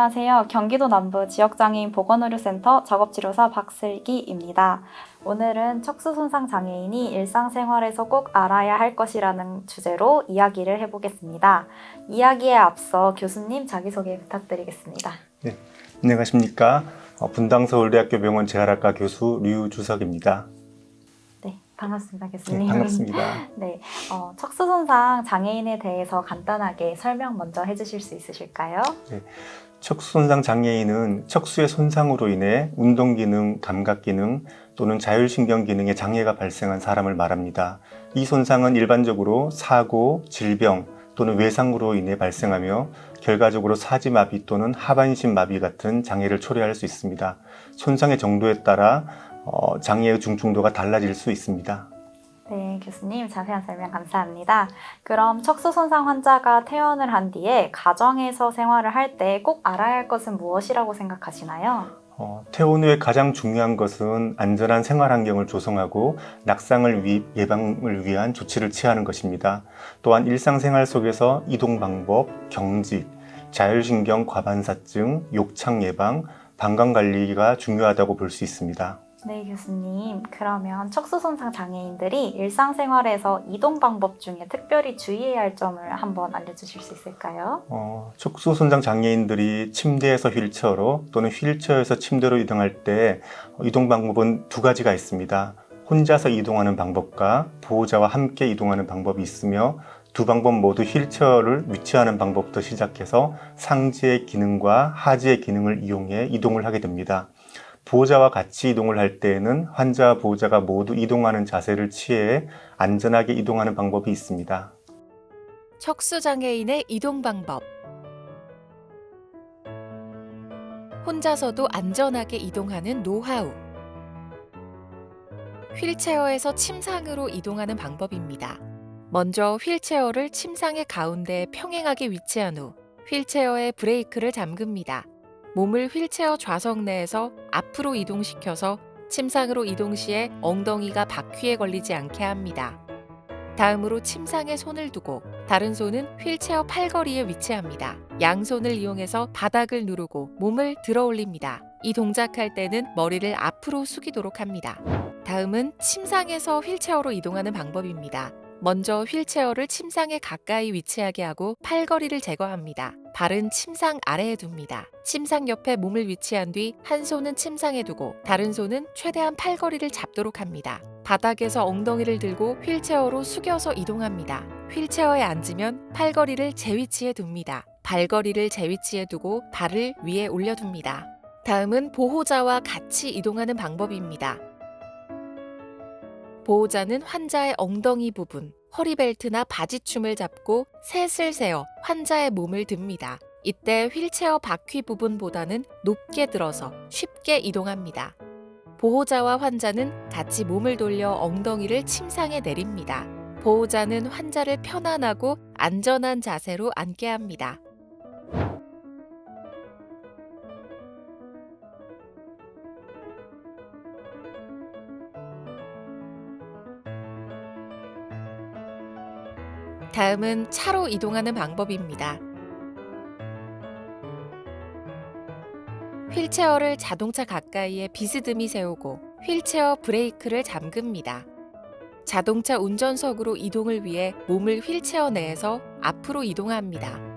안녕하세요. 경기도 남부 지역장애인 보건의료센터 작업치료사 박슬기입니다. 오늘은 척수 손상 장애인이 일상생활에서 꼭 알아야 할 것이라는 주제로 이야기를 해보겠습니다. 이야기에 앞서 교수님 자기소개 부탁드리겠습니다. 네, 안녕하십니까. 분당서울대학교 병원 재활학과 교수 류주석입니다. 네, 반갑습니다, 교수님. 네, 반갑습니다. 네, 척수 손상 장애인에 대해서 간단하게 설명 먼저 해주실 수 있으실까요? 네, 척수 손상 장애인은 척수의 손상으로 인해 운동기능, 감각기능 또는 자율신경 기능에 장애가 발생한 사람을 말합니다. 이 손상은 일반적으로 사고, 질병 또는 외상으로 인해 발생하며 결과적으로 사지마비 또는 하반신 마비 같은 장애를 초래할 수 있습니다. 손상의 정도에 따라 장애의 중증도가 달라질 수 있습니다. 네, 교수님 자세한 설명 감사합니다. 그럼 척수 손상 환자가 퇴원을 한 뒤에 가정에서 생활을 할 때 꼭 알아야 할 것은 무엇이라고 생각하시나요? 퇴원 후에 가장 중요한 것은 안전한 생활 환경을 조성하고 낙상을 예방을 위한 조치를 취하는 것입니다. 또한 일상생활 속에서 이동 방법, 경직, 자율신경 과반사증, 욕창 예방, 방광 관리가 중요하다고 볼 수 있습니다. 네, 교수님. 그러면 척수 손상 장애인들이 일상생활에서 이동 방법 중에 특별히 주의해야 할 점을 한번 알려주실 수 있을까요? 척수 손상 장애인들이 침대에서 휠체어로 또는 휠체어에서 침대로 이동할 때 이동 방법은 두 가지가 있습니다. 혼자서 이동하는 방법과 보호자와 함께 이동하는 방법이 있으며 두 방법 모두 휠체어를 위치하는 방법부터 시작해서 상지의 기능과 하지의 기능을 이용해 이동을 하게 됩니다. 보호자와 같이 이동을 할 때에는 환자와 보호자가 모두 이동하는 자세를 취해 안전하게 이동하는 방법이 있습니다. 척수장애인의 이동 방법. 혼자서도 안전하게 이동하는 노하우. 휠체어에서 침상으로 이동하는 방법입니다. 먼저 휠체어를 침상의 가운데에 평행하게 위치한 후 휠체어의 브레이크를 잠급니다. 몸을 휠체어 좌석 내에서 앞으로 이동시켜서 침상으로 이동 시에 엉덩이가 바퀴에 걸리지 않게 합니다. 다음으로 침상에 손을 두고 다른 손은 휠체어 팔걸이에 위치합니다. 양손을 이용해서 바닥을 누르고 몸을 들어 올립니다. 이 동작할 때는 머리를 앞으로 숙이도록 합니다. 다음은 침상에서 휠체어로 이동하는 방법입니다. 먼저 휠체어를 침상에 가까이 위치하게 하고 팔걸이를 제거합니다. 발은 침상 아래에 둡니다. 침상 옆에 몸을 위치한 뒤 한 손은 침상에 두고 다른 손은 최대한 팔걸이를 잡도록 합니다. 바닥에서 엉덩이를 들고 휠체어로 숙여서 이동합니다. 휠체어에 앉으면 팔걸이를 제 위치에 둡니다. 발걸이를 제 위치에 두고 발을 위에 올려둡니다. 다음은 보호자와 같이 이동하는 방법입니다. 보호자는 환자의 엉덩이 부분, 허리벨트나 바지춤을 잡고 셋을 세어 환자의 몸을 듭니다. 이때 휠체어 바퀴 부분보다는 높게 들어서 쉽게 이동합니다. 보호자와 환자는 같이 몸을 돌려 엉덩이를 침상에 내립니다. 보호자는 환자를 편안하고 안전한 자세로 앉게 합니다. 다음은 차로 이동하는 방법입니다. 휠체어를 자동차 가까이에 비스듬히 세우고 휠체어 브레이크를 잠급니다. 자동차 운전석으로 이동을 위해 몸을 휠체어 내에서 앞으로 이동합니다.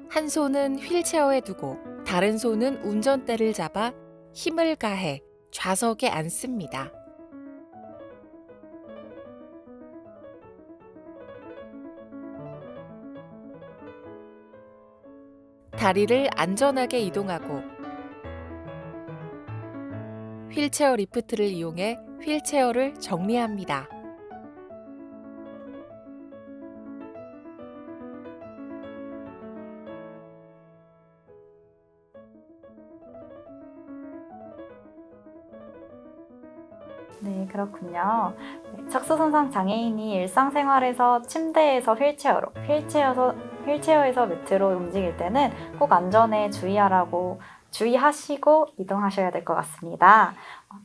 한 손은 휠체어에 두고 다른 손은 운전대를 잡아 힘을 가해 좌석에 앉습니다. 다리를 안전하게 이동하고 휠체어 리프트를 이용해 휠체어를 정리합니다. 네, 그렇군요. 네, 척수 손상 장애인이 일상생활에서 침대에서 휠체어에서 매트로 움직일 때는 꼭 안전에 주의하라고 주의하시고 이동하셔야 될 것 같습니다.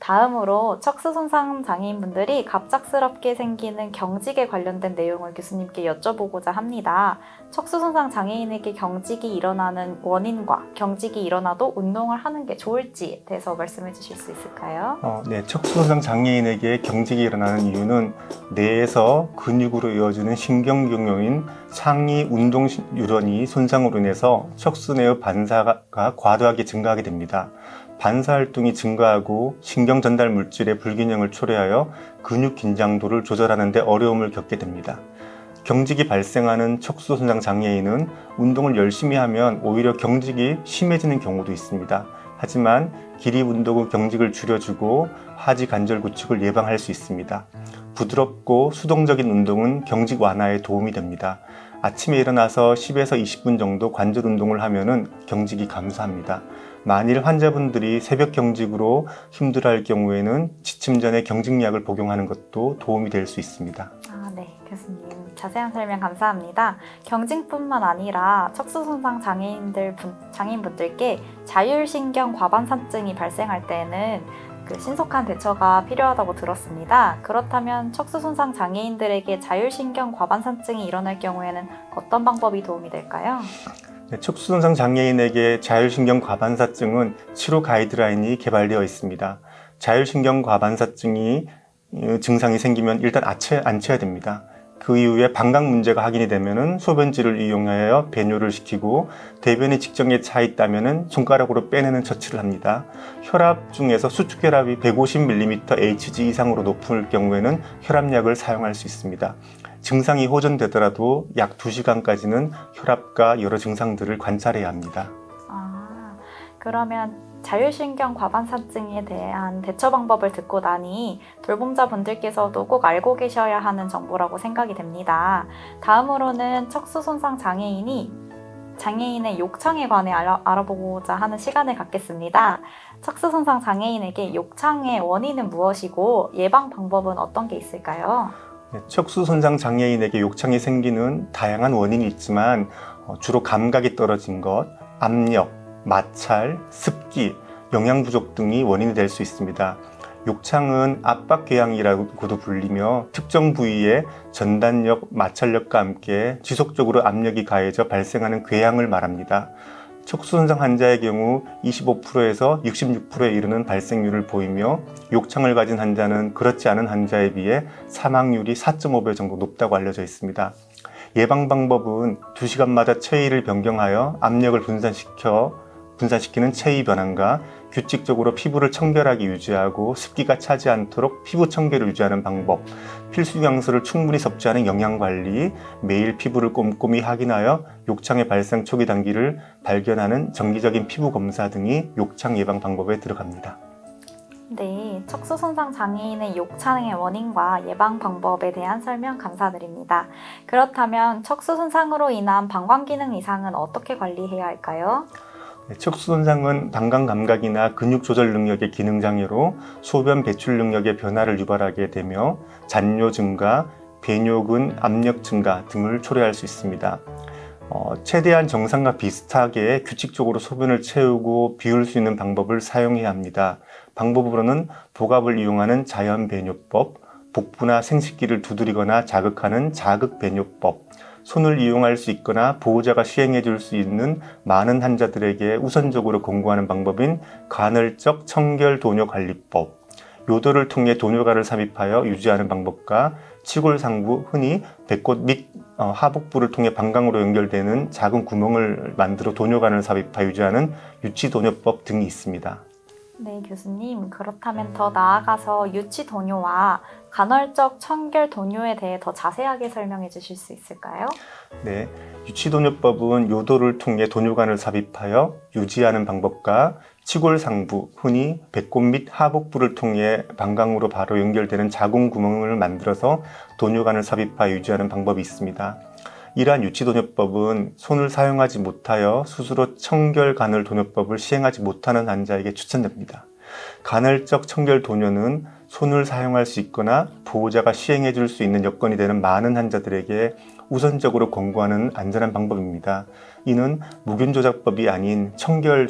다음으로 척수 손상 장애인분들이 갑작스럽게 생기는 경직에 관련된 내용을 교수님께 여쭤보고자 합니다. 척수 손상 장애인에게 경직이 일어나는 원인과 경직이 일어나도 운동을 하는 게 좋을지에 대해서 말씀해 주실 수 있을까요? 네, 척수손상 장애인에게 경직이 일어나는 이유는 뇌에서 근육으로 이어지는 신경경로인 상위 운동 유런이 손상으로 인해서 척수내의 반사가 과도하게 증가하게 됩니다. 반사 활동이 증가하고 신경 전달 물질의 불균형을 초래하여 근육 긴장도를 조절하는 데 어려움을 겪게 됩니다. 경직이 발생하는 척수 손상 장애인은 운동을 열심히 하면 오히려 경직이 심해지는 경우도 있습니다. 하지만 기립 운동 후 경직을 줄여주고 하지 관절 구축을 예방할 수 있습니다. 부드럽고 수동적인 운동은 경직 완화에 도움이 됩니다. 아침에 일어나서 10에서 20분 정도 관절 운동을 하면은 경직이 감소합니다. 만일 환자분들이 새벽 경직으로 힘들어할 경우에는 지침 전에 경직약을 복용하는 것도 도움이 될 수 있습니다. 네, 교수님. 자세한 설명 감사합니다. 경직뿐만 아니라 척수 손상 장애인분들께 자율신경 과반사증이 발생할 때에는 신속한 대처가 필요하다고 들었습니다. 그렇다면 척수 손상 장애인들에게 자율신경 과반사증이 일어날 경우에는 어떤 방법이 도움이 될까요? 네, 척수손상 장애인에게 자율신경 과반사증은 치료 가이드라인이 개발되어 있습니다. 자율신경 과반사증이 증상이 생기면 일단 앉혀야 됩니다. 그 이후에 방광 문제가 확인이 되면은 소변지를 이용하여 배뇨를 시키고 대변이 직정에 차 있다면은 손가락으로 빼내는 처치를 합니다. 혈압 중에서 수축혈압이 150mm Hg 이상으로 높을 경우에는 혈압약을 사용할 수 있습니다. 증상이 호전되더라도 약 2시간까지는 혈압과 여러 증상들을 관찰해야 합니다. 그러면 자율신경 과반사증에 대한 대처 방법을 듣고 나니 돌봄자분들께서도 꼭 알고 계셔야 하는 정보라고 생각이 됩니다. 다음으로는 척수 손상 장애인의 욕창에 관해 알아보고자 하는 시간을 갖겠습니다. 척수 손상 장애인에게 욕창의 원인은 무엇이고 예방 방법은 어떤 게 있을까요? 네, 척수 손상 장애인에게 욕창이 생기는 다양한 원인이 있지만 주로 감각이 떨어진 것, 압력, 마찰, 습기, 영양 부족 등이 원인이 될 수 있습니다. 욕창은 압박궤양이라고도 불리며 특정 부위에 전단력, 마찰력과 함께 지속적으로 압력이 가해져 발생하는 궤양을 말합니다. 척수손상 환자의 경우 25%에서 66%에 이르는 발생률을 보이며 욕창을 가진 환자는 그렇지 않은 환자에 비해 사망률이 4.5배 정도 높다고 알려져 있습니다. 예방 방법은 2시간마다 체위를 변경하여 압력을 분산시키는 체위 변환과 규칙적으로 피부를 청결하게 유지하고 습기가 차지 않도록 피부 청결을 유지하는 방법, 필수 영양소를 충분히 섭취하는 영양관리, 매일 피부를 꼼꼼히 확인하여 욕창의 발생 초기 단기를 발견하는 정기적인 피부 검사 등이 욕창 예방 방법에 들어갑니다. 네, 척수 손상 장애인의 욕창의 원인과 예방 방법에 대한 설명 감사드립니다. 그렇다면 척수 손상으로 인한 방광 기능 이상은 어떻게 관리해야 할까요? 척수 손상은 방광 감각이나 근육 조절 능력의 기능 장애로 소변 배출 능력의 변화를 유발하게 되며 잔뇨 증가, 배뇨근 압력 증가 등을 초래할 수 있습니다. 최대한 정상과 비슷하게 규칙적으로 소변을 채우고 비울 수 있는 방법을 사용해야 합니다. 방법으로는 복압을 이용하는 자연 배뇨법, 복부나 생식기를 두드리거나 자극하는 자극 배뇨법, 손을 이용할 수 있거나 보호자가 시행해 줄 수 있는 많은 환자들에게 우선적으로 권고하는 방법인 간헐적 청결 도뇨 관리법, 요도를 통해 도뇨관을 삽입하여 유지하는 방법과 치골상부, 흔히 배꼽 및 하복부를 통해 방광으로 연결되는 작은 구멍을 만들어 도뇨관을 삽입하여 유지하는 유치도뇨법 등이 있습니다. 네, 교수님. 그렇다면 더 나아가서 유치 도뇨와 간헐적 청결 도뇨에 대해 더 자세하게 설명해 주실 수 있을까요? 네, 유치도뇨법은 요도를 통해 도뇨관을 삽입하여 유지하는 방법과 치골상부, 흔히 배꼽 및 하복부를 통해 방광으로 바로 연결되는 작은 구멍을 만들어서 도뇨관을 삽입하여 유지하는 방법이 있습니다. 이러한 유치도뇨법은 손을 사용하지 못하여 스스로 청결 간헐 도뇨법을 시행하지 못하는 환자에게 추천됩니다. 간헐적 청결 도뇨는 손을 사용할 수 있거나 보호자가 시행해 줄 수 있는 여건이 되는 많은 환자들에게 우선적으로 권고하는 안전한 방법입니다. 이는 무균 조작법이 아닌 청결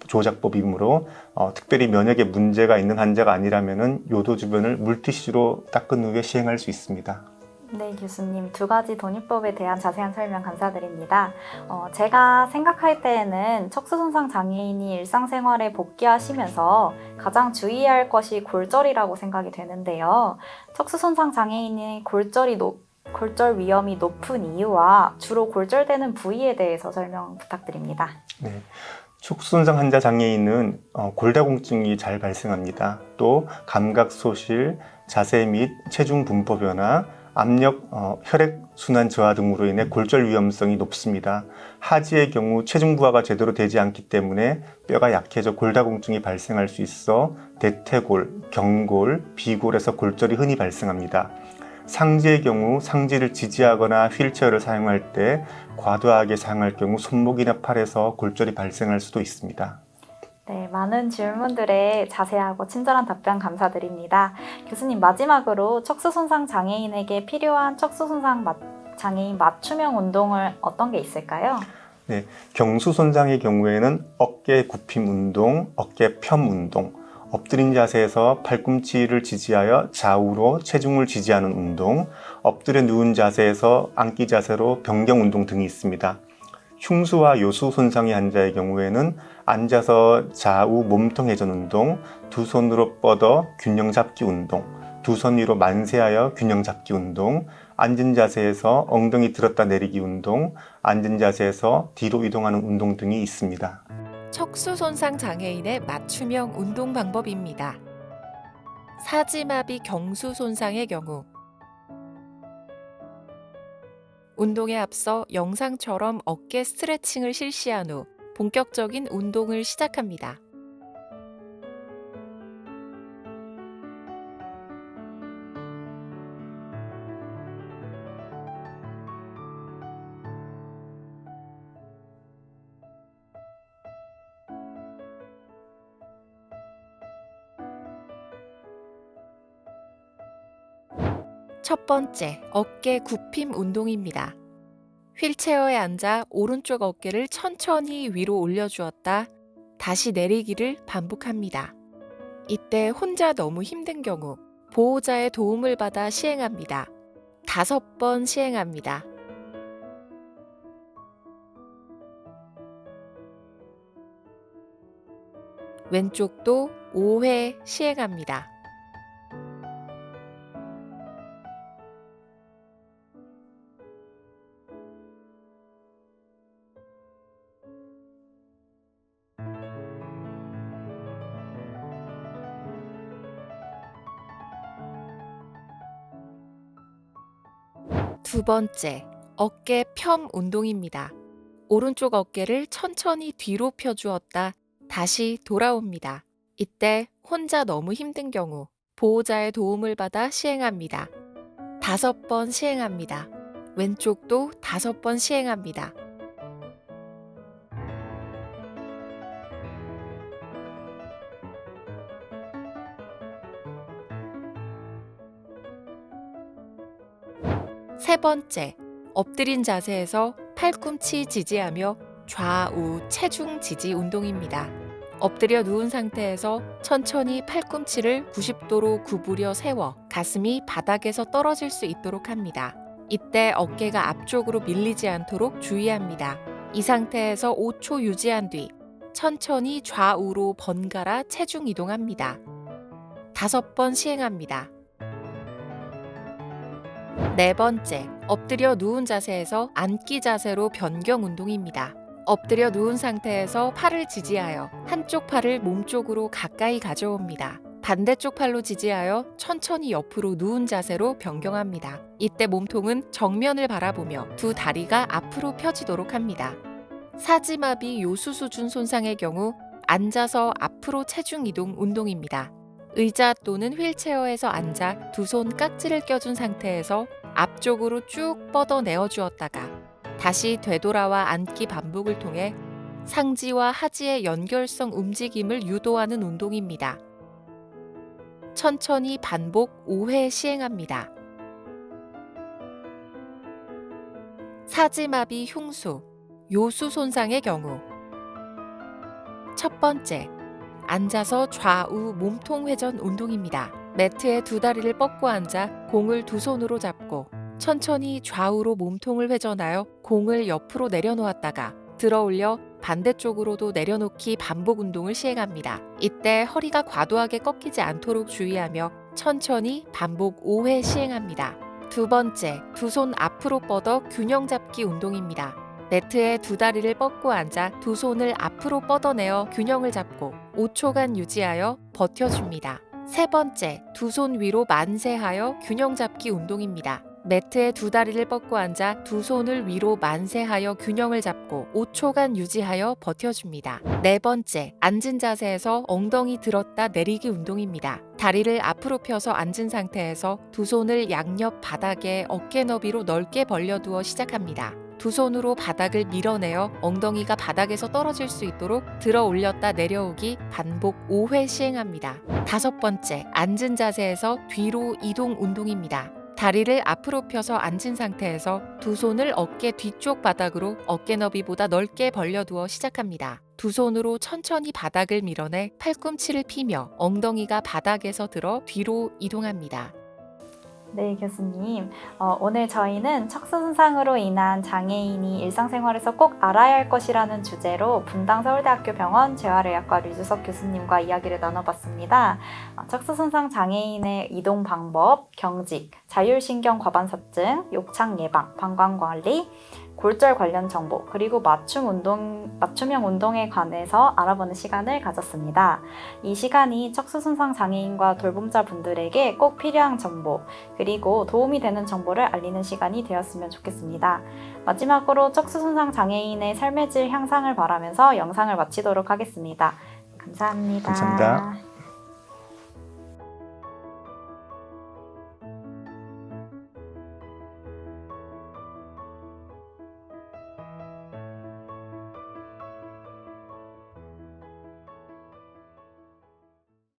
조작법이므로 특별히 면역에 문제가 있는 환자가 아니라면 요도 주변을 물티슈로 닦은 후에 시행할 수 있습니다. 네, 교수님. 두 가지 돈이법에 대한 자세한 설명 감사드립니다. 제가 생각할 때에는 척수손상 장애인이 일상생활에 복귀하시면서 가장 주의해야 할 것이 골절이라고 생각이 되는데요. 척수손상 장애인의 골절 위험이 높은 이유와 주로 골절되는 부위에 대해서 설명 부탁드립니다. 네. 척수손상 환자 장애인은 골다공증이 잘 발생합니다. 또 감각 소실, 자세 및 체중 분포 변화, 압력, 혈액 순환 저하 등으로 인해 골절 위험성이 높습니다. 하지의 경우 체중 부하가 제대로 되지 않기 때문에 뼈가 약해져 골다공증이 발생할 수 있어 대퇴골, 경골, 비골에서 골절이 흔히 발생합니다. 상지의 경우 상지를 지지하거나 휠체어를 사용할 때 과도하게 사용할 경우 손목이나 팔에서 골절이 발생할 수도 있습니다. 네, 많은 질문들에 자세하고 친절한 답변 감사드립니다. 교수님, 마지막으로 척수손상 장애인에게 필요한 척수손상 장애인 맞춤형 운동을 어떤 게 있을까요? 네, 경수 손상의 경우에는 어깨 굽힘 운동, 어깨 펴 운동, 엎드린 자세에서 팔꿈치를 지지하여 좌우로 체중을 지지하는 운동, 엎드려 누운 자세에서 앉기 자세로 변경 운동 등이 있습니다. 흉수와 요수 손상의 환자의 경우에는 앉아서 좌우 몸통 회전 운동, 두 손으로 뻗어 균형 잡기 운동, 두 손 위로 만세하여 균형 잡기 운동, 앉은 자세에서 엉덩이 들었다 내리기 운동, 앉은 자세에서 뒤로 이동하는 운동 등이 있습니다. 척수 손상 장애인의 맞춤형 운동 방법입니다. 사지마비 경수 손상의 경우 운동에 앞서 영상처럼 어깨 스트레칭을 실시한 후 본격적인 운동을 시작합니다. 첫 번째, 어깨 굽힘 운동입니다. 휠체어에 앉아 오른쪽 어깨를 천천히 위로 올려주었다 다시 내리기를 반복합니다. 이때 혼자 너무 힘든 경우 보호자의 도움을 받아 시행합니다. 5번 시행합니다. 왼쪽도 5회 시행합니다. 두 번째, 어깨 펴 운동입니다. 오른쪽 어깨를 천천히 뒤로 펴주었다 다시 돌아옵니다. 이때 혼자 너무 힘든 경우 보호자의 도움을 받아 시행합니다. 5번 시행합니다. 왼쪽도 5번 시행합니다. 세 번째, 엎드린 자세에서 팔꿈치 지지하며 좌우 체중 지지 운동입니다. 엎드려 누운 상태에서 천천히 팔꿈치를 90도로 구부려 세워 가슴이 바닥에서 떨어질 수 있도록 합니다. 이때 어깨가 앞쪽으로 밀리지 않도록 주의합니다. 이 상태에서 5초 유지한 뒤 천천히 좌우로 번갈아 체중 이동합니다. 5번 시행합니다. 네 번째, 엎드려 누운 자세에서 앉기 자세로 변경 운동입니다. 엎드려 누운 상태에서 팔을 지지하여 한쪽 팔을 몸쪽으로 가까이 가져옵니다. 반대쪽 팔로 지지하여 천천히 옆으로 누운 자세로 변경합니다. 이때 몸통은 정면을 바라보며 두 다리가 앞으로 펴지도록 합니다. 사지마비 요수 수준 손상의 경우 앉아서 앞으로 체중 이동 운동입니다. 의자 또는 휠체어에서 앉아 두 손 깍지를 껴준 상태에서 앞쪽으로 쭉 뻗어 내어주었다가 다시 되돌아와 앉기 반복을 통해 상지와 하지의 연결성 움직임을 유도하는 운동입니다. 천천히 반복 5회 시행합니다. 사지마비 흉수, 요수 손상의 경우 첫 번째, 앉아서 좌우 몸통 회전 운동입니다. 매트에 두 다리를 뻗고 앉아 공을 두 손으로 잡고 천천히 좌우로 몸통을 회전하여 공을 옆으로 내려놓았다가 들어 올려 반대쪽으로도 내려놓기 반복 운동을 시행합니다. 이때 허리가 과도하게 꺾이지 않도록 주의하며 천천히 반복 5회 시행합니다. 두 번째, 두 손 앞으로 뻗어 균형 잡기 운동입니다. 매트에 두 다리를 뻗고 앉아 두 손을 앞으로 뻗어내어 균형을 잡고 5초간 유지하여 버텨줍니다. 세 번째, 두 손 위로 만세하여 균형 잡기 운동입니다. 매트에 두 다리를 뻗고 앉아 두 손을 위로 만세하여 균형을 잡고 5초간 유지하여 버텨줍니다. 네 번째, 앉은 자세에서 엉덩이 들었다 내리기 운동입니다. 다리를 앞으로 펴서 앉은 상태에서 두 손을 양옆 바닥에 어깨 너비로 넓게 벌려두어 시작합니다. 두 손으로 바닥을 밀어내어 엉덩이가 바닥에서 떨어질 수 있도록 들어 올렸다 내려오기 반복 5회 시행합니다. 다섯 번째, 앉은 자세에서 뒤로 이동 운동입니다. 다리를 앞으로 펴서 앉은 상태에서 두 손을 어깨 뒤쪽 바닥으로 어깨 너비보다 넓게 벌려두어 시작합니다. 두 손으로 천천히 바닥을 밀어내 팔꿈치를 피며 엉덩이가 바닥에서 들어 뒤로 이동합니다. 네, 교수님. 오늘 저희는 척수 손상으로 인한 장애인이 일상생활에서 꼭 알아야 할 것이라는 주제로 분당 서울대학교 병원 재활의학과 류주석 교수님과 이야기를 나눠봤습니다. 척수 손상 장애인의 이동 방법, 경직, 자율신경 과반사증, 욕창 예방, 방광 관리, 골절 관련 정보, 그리고 맞춤형 운동에 관해서 알아보는 시간을 가졌습니다. 이 시간이 척수 손상 장애인과 돌봄자 분들에게 꼭 필요한 정보, 그리고 도움이 되는 정보를 알리는 시간이 되었으면 좋겠습니다. 마지막으로 척수 손상 장애인의 삶의 질 향상을 바라면서 영상을 마치도록 하겠습니다. 감사합니다. 감사합니다.